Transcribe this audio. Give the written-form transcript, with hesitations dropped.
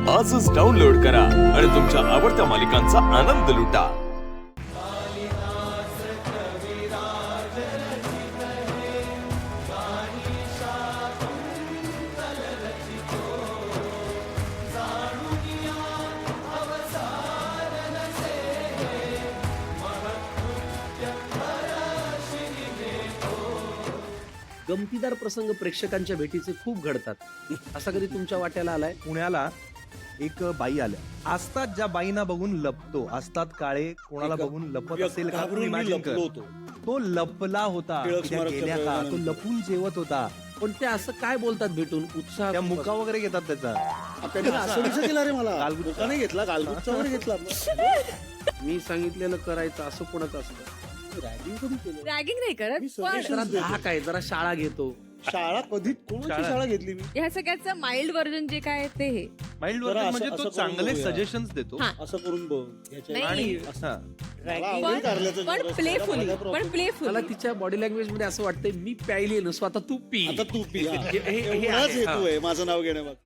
आजच डाउनलोड करा आणि तुमच्या आवडत्या मालिकांचा आनंद लुटा. गमतीदार प्रसंग प्रेक्षकांच्या भेटीचे खूप घडतात. असा कधी तुमच्या वाट्याला आलाय? पुण्याला एक बाई आल्या असतात, ज्या बाईंना बघून लपतो असतात. काळे कोणाला बघून लपत असेल का? तुम्ही imagine कर. तो लपला होता. त्या गेल्या का? तो लपून जेवत होता. पण ते असं काय बोलतात भेटून? उत्साह त्या मुका वगैरे घेतात त्याचा. त्याने असं कसं केलं रे मला? गालगुच्चा. मुका नाही घेतला, गालगुच्चा वगैरे घेतला. मी सांगितलेलं करायचं असं कोणाचं असतं? रॅगिंग कधी केलं? रॅगिंग नाही करत मी पण suggestions जरा देतो. धाक आहे, जरा शाळा घेतो. शाळा कधी कोणाची शाळा घेतली मी? ह्या सगळ्याचं माइल्ड व्हर्जन जे काय आहे ते हे माइल्ड जरा वर्जन असं- म्हणजे तो असं करून चांगले बघूया. सजेशन्स देतो. हा. असं करून बघ. ह्याच्या- नाही. आणि असं. हा. मला आवडेल कारल्याचं पण रस. प्लेफुली मला काय problem? पण मला प्लेफुली तिच्या बॉडी लँग्वेज मध्ये असं वाटतंय मी प्यायली नसतो, आता तू पी. आता तू पी. हे- हे- हे एवढाच आहे, हेतू हा. आहे माझं नाव घेण्यामागे.